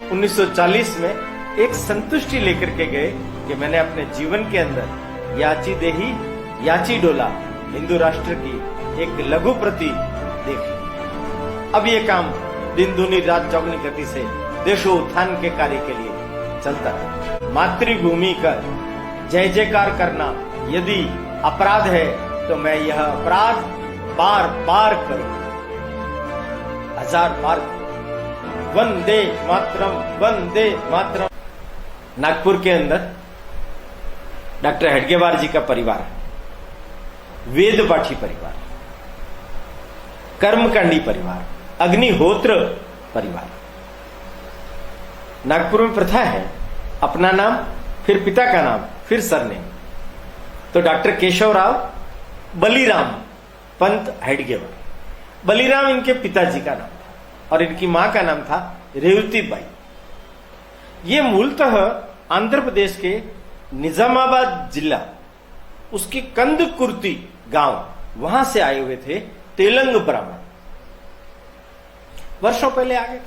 उन्नीस 1940 में एक संतुष्टि लेकर के गए कि मैंने अपने जीवन के अंदर याची देही याची डोला हिंदू राष्ट्र की एक लघु प्रति देखी। अब ये काम दिन दूनी रात चौगनी गति से देशो उत्थान के कार्य के लिए चलता है। मातृभूमि का जय जयकार करना यदि अपराध है तो मैं यह अपराध बार बार करूं, 1000 बार। वंदे मातरम, वंदे मातरम। नागपुर के अंदर डॉक्टर हेडगेवार जी का परिवार है, वेदपाठी परिवार, कर्मकांडी परिवार, अग्निहोत्र परिवार। नागपुर में प्रथा है अपना नाम, फिर पिता का नाम, फिर सरनेम। तो डॉक्टर केशवराव बलिराम पंत हेडगेवार, बलिराम इनके पिताजी का नाम था और इनकी मां का नाम था रेवती बाई। ये मूलतः आंध्र प्रदेश के निजामाबाद जिला, उसकी कंदकुर्ती गांव, वहां से आए हुए थे तेलंग ब्राह्मण। वर्षों पहले आ गए थे।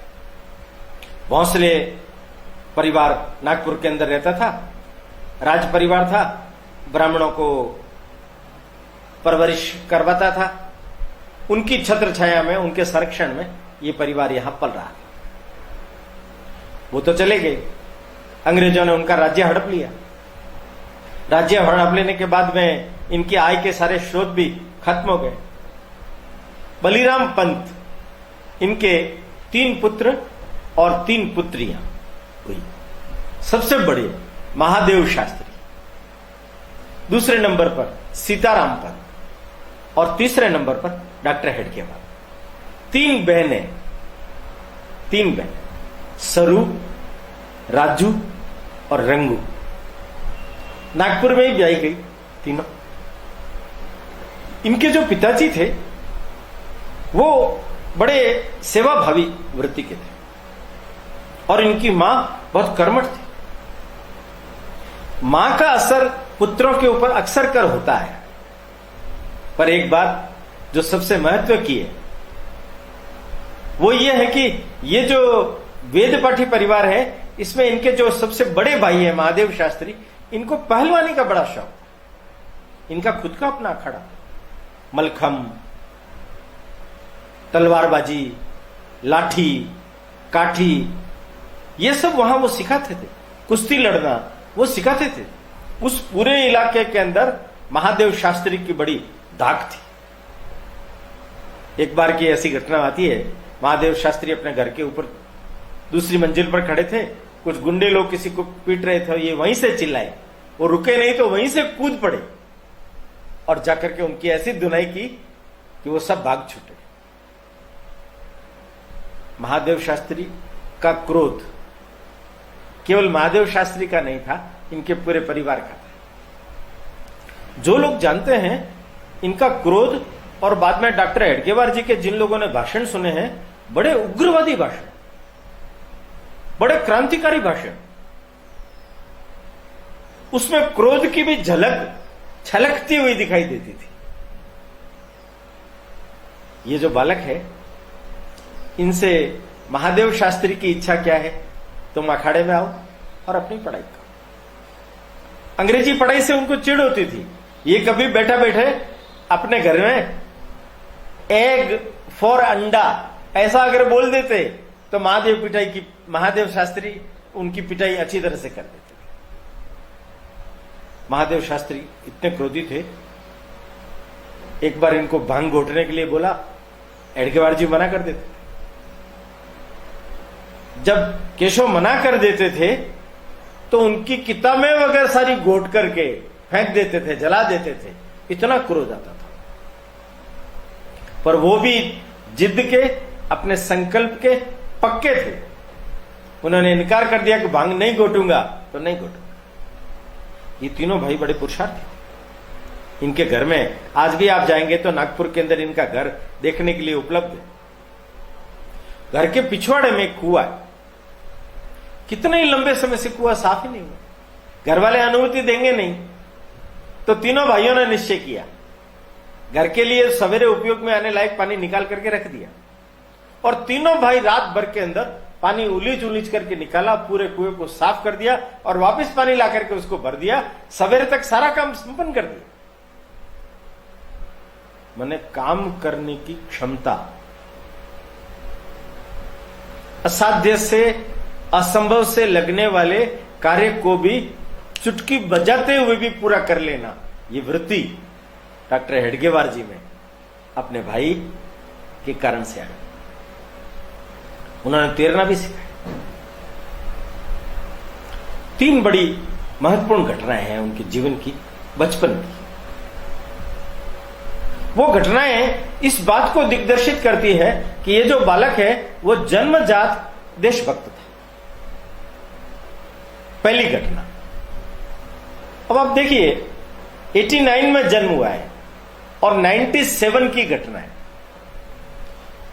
भोंसले परिवार नागपुर के अंदर रहता था, राज परिवार था, ब्राह्मणों को परवरिश करवाता था। उनकी छत्र छाया में, उनके संरक्षण में ये परिवार यहां पल रहा। वो तो चले गए, अंग्रेजों ने उनका राज्य हड़प लिया। राज्य हड़प लेने के बाद में इनकी आय के सारे स्रोत भी खत्म हो गए। बलिराम पंत, इनके 3 पुत्र और 3 पुत्रियां हुई। सबसे बड़े महादेव शास्त्री, दूसरे नंबर पर सीताराम पंत और तीसरे नंबर पर डॉक्टर हेडगेवार। 3 बहनें, सरू, राजू और रंगू नागपुर में ही ब्याही गई तीनों। इनके जो पिताजी थे वो बड़े सेवाभावी वृत्ति के थे और इनकी मां बहुत कर्मठ थी। मां का असर पुत्रों के ऊपर अक्सर कर होता है, पर एक बात जो सबसे महत्व की है वो ये है कि ये जो वेदपाठी परिवार है, इसमें इनके जो सबसे बड़े भाई है महादेव शास्त्री, इनको पहलवानी का बड़ा शौक। इनका खुद का अपना अखाड़ा, मलखम, तलवारबाजी, लाठी, काठी, ये सब वहां वो सिखाते थे। कुश्ती लड़ना वो सिखाते थे। उस पूरे इलाके के अंदर महादेव शास्त्री की बड़ी धाक थी। एक बार की ऐसी घटना आती है, महादेव शास्त्री अपने घर के ऊपर दूसरी मंजिल पर खड़े थे। कुछ गुंडे लोग किसी को पीट रहे थे, ये वहीं से चिल्लाए, वो रुके नहीं तो वहीं से कूद पड़े और जाकर के उनकी ऐसी धुनाई की कि वो सब भाग छूटे। महादेव शास्त्री का क्रोध केवल महादेव शास्त्री का नहीं था, इनके पूरे परिवार का था। जो लोग जानते हैं इनका क्रोध, और बाद में डॉक्टर हेडगेवार जी के जिन लोगों ने भाषण सुने हैं, बड़े उग्रवादी भाषण, बड़े क्रांतिकारी भाषण, उसमें क्रोध की भी झलक छलकती हुई दिखाई देती थी। ये जो बालक है, इनसे महादेव शास्त्री की इच्छा क्या है, तुम अखाड़े में आओ और अपनी पढ़ाई करो। अंग्रेजी पढ़ाई से उनको चिढ़ होती थी। ये कभी बैठे बैठे अपने घर में एग फॉर अंडा ऐसा अगर बोल देते तो महादेव शास्त्री उनकी पिटाई अच्छी तरह से कर देते। महादेव शास्त्री इतने क्रोधी थे, एक बार इनको भांग घोटने के लिए बोला, हेडगेवार जी मना कर देते। जब केशव मना कर देते थे तो उनकी किताबें वगैरह सारी घोट करके फेंक देते थे, जला देते थे, इतना क्रोध आता था। पर वो भी जिद के, अपने संकल्प के पक्के थे। उन्होंने इनकार कर दिया कि भांग नहीं घोटूंगा तो नहीं घोटूंगा। ये तीनों भाई बड़े पुरुषार्थ थे। इनके घर में आज भी आप जाएंगे तो नागपुर के अंदर इनका घर देखने के लिए उपलब्ध है। घर के पिछवाड़े में एक कुआं है। कितने ही लंबे समय से कुआं साफ ही नहीं हुआ। घर वाले अनुमति देंगे नहीं, तो तीनों भाइयों ने निश्चय किया, घर के लिए सवेरे उपयोग में आने लायक पानी निकाल करके रख दिया, और तीनों भाई रात भर के अंदर पानी उलीच उलीच करके निकाला, पूरे कुएं को साफ कर दिया और वापस पानी ला करके उसको भर दिया। सवेरे तक सारा काम संपन्न कर दिया। मैंने काम करने की क्षमता, असाध्य से असंभव से लगने वाले कार्य को भी चुटकी बजाते हुए भी पूरा कर लेना, ये वृत्ति डॉक्टर हेडगेवार जी में अपने भाई के कारण से आई। उन्होंने तैरना भी सिखाया। 3 बड़ी महत्वपूर्ण घटनाएं हैं उनके जीवन की, बचपन की। वो घटनाएं इस बात को दिग्दर्शित करती है कि ये जो बालक है वो जन्मजात देशभक्त था। पहली घटना, अब आप देखिए 89 में जन्म हुआ है और 97 की घटना है।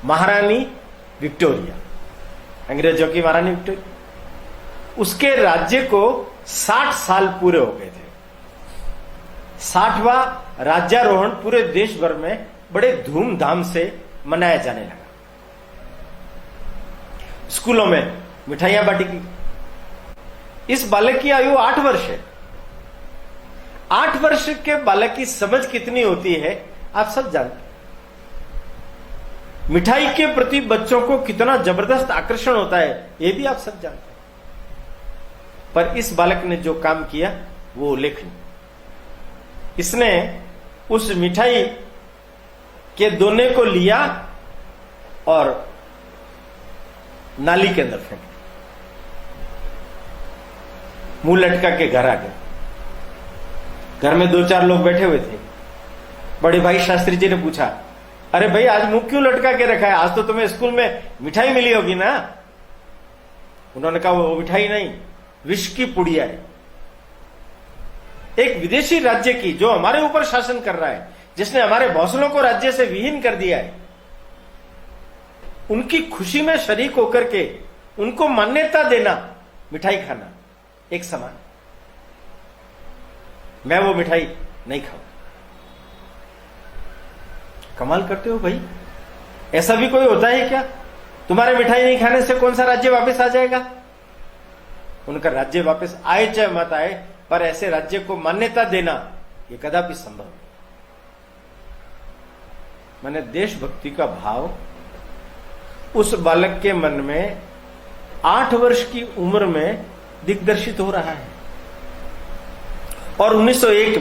महारानी विक्टोरिया, अंग्रेजों की महारानी विक्टोरिया, उसके राज्य को 60 साल पूरे हो गए थे। 60वां राज्यारोहण पूरे देश भर में बड़े धूमधाम से मनाया जाने लगा। स्कूलों में मिठाइयां बांटी गई। इस बालक की आयु 8 वर्ष है। 8 वर्ष के बालक की समझ कितनी होती है आप सब जानते हैं। मिठाई के प्रति बच्चों को कितना जबरदस्त आकर्षण होता है यह भी आप सब जानते हैं। पर इस बालक ने जो काम किया वो उल्लेखनीय। इसने उस मिठाई के दोने को लिया और नाली के अंदर फेंक, मुंह लटका के घर आ गया। घर में 2-4 लोग बैठे हुए थे। बड़े भाई शास्त्री जी ने पूछा, अरे भाई आज मुंह क्यों लटका के रखा है? आज तो तुम्हें स्कूल में मिठाई मिली होगी ना। उन्होंने कहा वो मिठाई नहीं, विष की पुड़िया है। एक विदेशी राज्य की जो हमारे ऊपर शासन कर रहा है, जिसने हमारे भौसलों को राज्य से विहीन कर दिया है, उनकी खुशी में शरीक होकर के उनको मान्यता देना, मिठाई खाना एक समान। मैं वो मिठाई नहीं खाऊं। कमाल करते हो भाई, ऐसा भी कोई होता है क्या? तुम्हारे मिठाई नहीं खाने से कौन सा राज्य वापस आ जाएगा? उनका राज्य वापस आए चाहे मत आए, पर ऐसे राज्य को मान्यता देना यह कदापि संभव नहीं। मैंने देशभक्ति का भाव उस बालक के मन में 8 वर्ष की उम्र में दिग्दर्शित हो रहा है। और 1901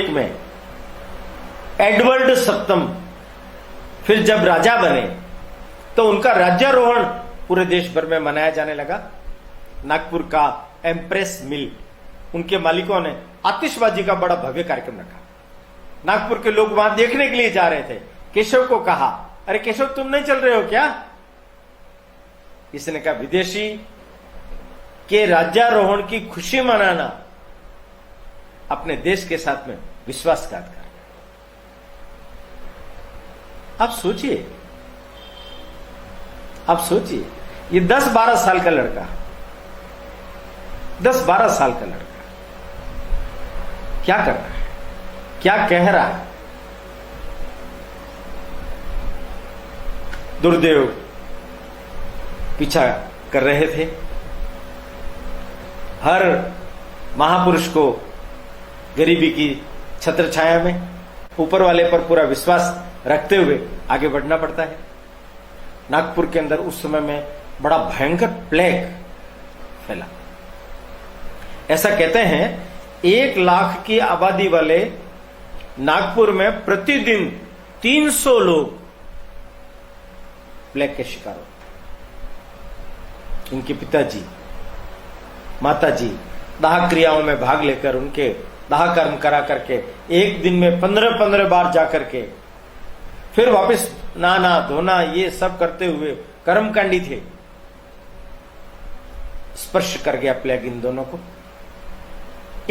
में एडवर्ड सप्तम फिर जब राजा बने तो उनका राज्यारोहण पूरे देश भर में मनाया जाने लगा। नागपुर का एम्प्रेस मिल, उनके मालिकों ने आतिशबाजी का बड़ा भव्य कार्यक्रम रखा। नागपुर के लोग वहां देखने के लिए जा रहे थे। केशव को कहा, अरे केशव तुम नहीं चल रहे हो क्या? इसने कहा, विदेशी के राज्यारोहण की खुशी मनाना अपने देश के साथ में विश्वासघात करना। आप सोचिए, ये 10-12 साल का लड़का, 10-12 साल का लड़का क्या कर रहा है, क्या कह रहा है? दुर्देव पीछा कर रहे थे। हर महापुरुष को गरीबी की छत्र छाया में ऊपर वाले पर पूरा विश्वास रखते हुए आगे बढ़ना पड़ता है। नागपुर के अंदर उस समय में बड़ा भयंकर प्लेग फैला। ऐसा कहते हैं 1 लाख की आबादी वाले नागपुर में प्रतिदिन 300 लोग प्लेग के शिकार होते। इनके पिताजी, माताजी दाह क्रियाओं में भाग लेकर उनके दाह कर्म करा करके एक दिन में 15-15 बार जाकर के फिर वापस नहाना धोना ये सब करते हुए कर्मकांडी थे। स्पर्श कर गया प्लेग इन दोनों को।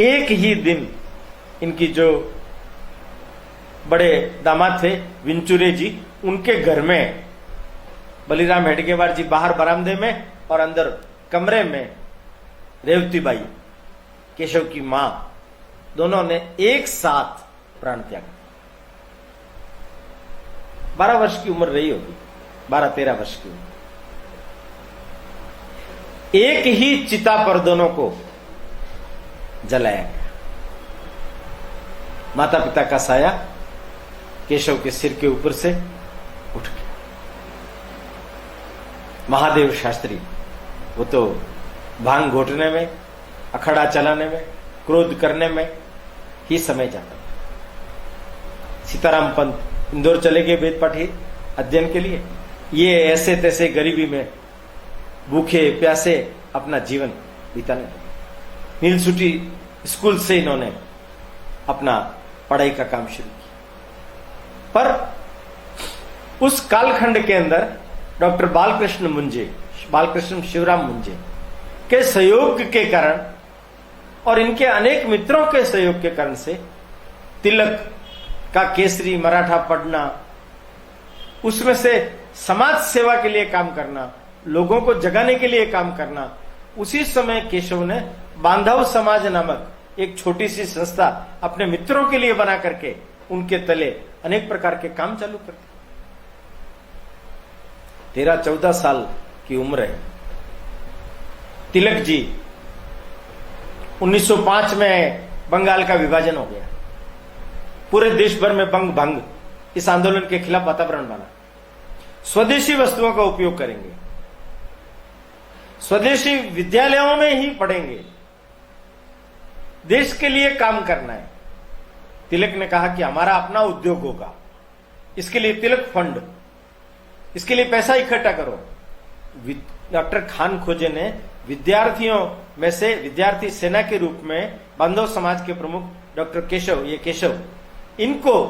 एक ही दिन इनकी जो बड़े दामाद थे विंचुरे जी, उनके घर में बलिराम हेडगेवार जी बाहर बरामदे में और अंदर कमरे में रेवती बाई केशव की मां, दोनों ने एक साथ प्राण त्यागा। 12 वर्ष की उम्र रही होगी, 12-13 वर्ष की उम्र। एक ही चिता पर दोनों को जलाया गया। माता पिता का साया केशव के सिर के ऊपर से उठ गया। महादेव शास्त्री, वो तो भांग घोटने में, अखड़ा चलाने में, क्रोध करने में ही समय जाता था। सीताराम पंत इंदौर चले गए वेद पाठी अध्ययन के लिए। ये ऐसे तैसे गरीबी में भूखे प्यासे अपना जीवन बिताने लगे। नीलसुटी स्कूल से इन्होंने अपना पढ़ाई का काम शुरू किया। पर उस कालखंड के अंदर डॉक्टर बालकृष्ण शिवराम मुंजे के सहयोग के कारण और इनके अनेक मित्रों के सहयोग के कारण से तिलक का केसरी मराठा पढ़ना, उसमें से समाज सेवा के लिए काम करना, लोगों को जगाने के लिए काम करना, उसी समय केशव ने बांधव समाज नामक एक छोटी सी संस्था अपने मित्रों के लिए बना करके उनके तले अनेक प्रकार के काम चालू कर दिए। 13-14 साल की उम्र है। तिलक जी 1905 में बंगाल का विभाजन हो गया। पूरे देश भर में बंग भंग इस आंदोलन के खिलाफ वातावरण बना। स्वदेशी वस्तुओं का उपयोग करेंगे, स्वदेशी विद्यालयों में ही पढ़ेंगे, देश के लिए काम करना है। तिलक ने कहा कि हमारा अपना उद्योग होगा, इसके लिए तिलक फंड, इसके लिए पैसा इकट्ठा करो। डॉक्टर खान खोजे ने विद्यार्थियों में से विद्यार्थी सेना के रूप में बांधव समाज के प्रमुख डॉक्टर केशव इनको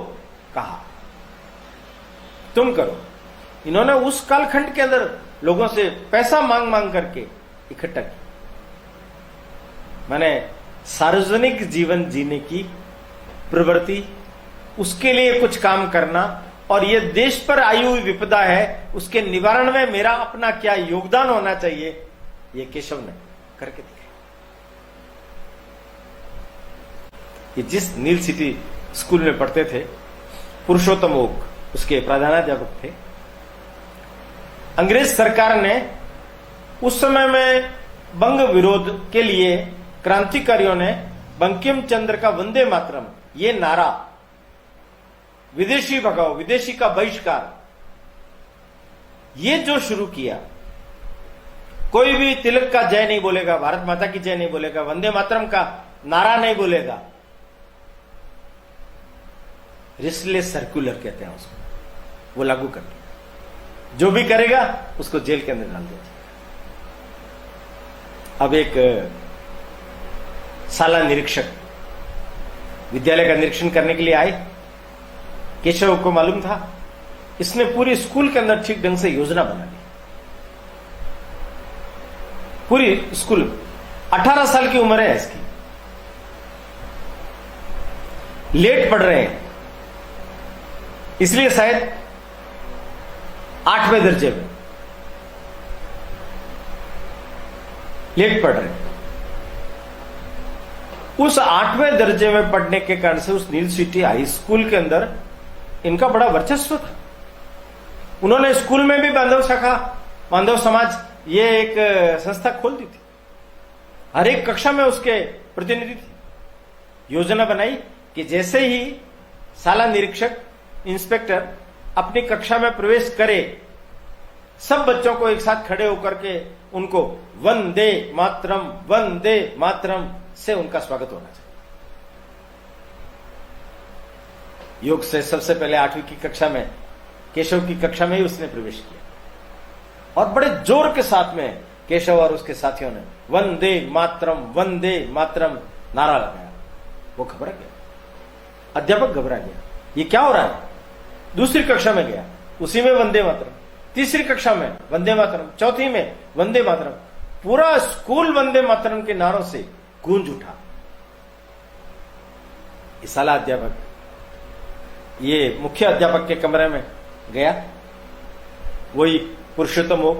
कहा तुम करो। इन्होंने उस कालखंड के अंदर लोगों से पैसा मांग मांग करके इकट्ठा किया। मैंने सार्वजनिक जीवन जीने की प्रवृत्ति, उसके लिए कुछ काम करना और ये देश पर आई हुई विपदा है, उसके निवारण में मेरा अपना क्या योगदान होना चाहिए, ये केशव ने करके दिखाया। ये जिस नील सिटी स्कूल में पढ़ते थे, पुरुषोत्तम ओक उसके प्रधानाध्यापक थे। अंग्रेज सरकार ने उस समय में बंग विरोध के लिए क्रांतिकारियों ने बंकिम चंद्र का वंदे मातरम, ये नारा, विदेशी भगाओ, विदेशी का बहिष्कार, ये जो शुरू किया। कोई भी तिलक का जय नहीं बोलेगा, भारत माता की जय नहीं बोलेगा, वंदे मातरम का नारा नहीं बोलेगा। रिस्टलेस सर्कुलर कहते हैं उसको, वो लागू कर दिया। जो भी करेगा उसको जेल के अंदर डाल दिया। अब एक शाला निरीक्षक विद्यालय का निरीक्षण करने के लिए आए। केशव को मालूम था, इसने पूरी स्कूल के अंदर ठीक ढंग से योजना बना ली। पूरी स्कूल 18 साल की उम्र है इसकी, लेट पढ़ रहे हैं, इसलिए शायद 8वें दर्जे में लेट पढ़ रहे हैं। उस 8वें दर्जे में पढ़ने के कारण से उस नील सिटी हाई स्कूल के अंदर इनका बड़ा वर्चस्व था। उन्होंने स्कूल में भी बांधव शाखा, बांधव समाज, ये एक संस्था खोल दी थी। हर एक कक्षा में उसके प्रतिनिधि थे। योजना बनाई कि जैसे ही शाला निरीक्षक, इंस्पेक्टर अपनी कक्षा में प्रवेश करे, सब बच्चों को एक साथ खड़े होकर के उनको वंदे मातरम से उनका स्वागत होना चाहिए। योग से सबसे पहले 8वीं की कक्षा में, केशव की कक्षा में ही उसने प्रवेश किया और बड़े जोर के साथ में केशव और उसके साथियों ने वंदे मातरम नारा लगाया। वो घबरा गया, अध्यापक घबरा गया, ये क्या हो रहा है। दूसरी कक्षा में गया, उसी में वंदे मातरम, तीसरी कक्षा में वंदे मातरम, चौथी में वंदे मातरम। पूरा स्कूल वंदे मातरम के नारों से गूंज उठा। शाला अध्यापक ये मुख्य अध्यापक के कमरे में गया, वही पुरुषोत्तम हो,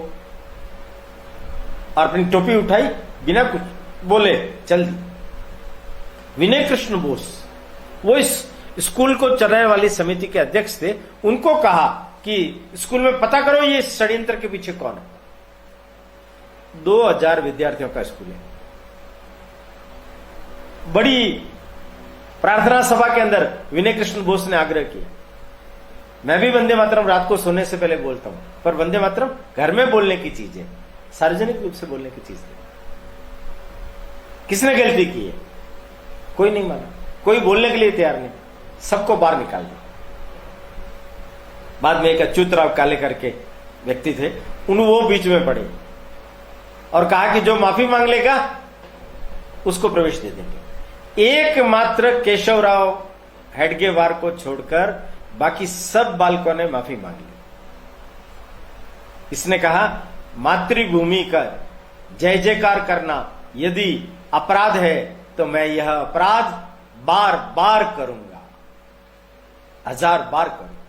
और अपनी टोपी उठाई, बिना कुछ बोले चल दी। विनय कृष्ण बोस, वो इस स्कूल को चलाने वाली समिति के अध्यक्ष थे, उनको कहा कि स्कूल में पता करो ये षड्यंत्र के पीछे कौन है। 2000 विद्यार्थियों का स्कूल है। बड़ी प्रार्थना सभा के अंदर विनय कृष्ण बोस ने आग्रह किया, मैं भी वंदे मातरम रात को सोने से पहले बोलता हूं, पर वंदे मातरम घर में बोलने की चीज है, सार्वजनिक रूप से बोलने की चीज है। किसने गलती की है? कोई नहीं माना, कोई बोलने के लिए तैयार नहीं, सबको बाहर निकाल दिया। बाद में एक अच्युतराव काले करके व्यक्ति थे, वो बीच में पड़े और कहा कि जो माफी मांग लेगा उसको प्रवेश दे देंगे। एकमात्र केशवराव हेडगेवार को छोड़कर बाकी सब बालकों ने माफी मांग ली। इसने कहा, मातृभूमि का जय जयकार करना यदि अपराध है तो मैं यह अपराध बार बार करूंगा, 1000 बार करूंगा।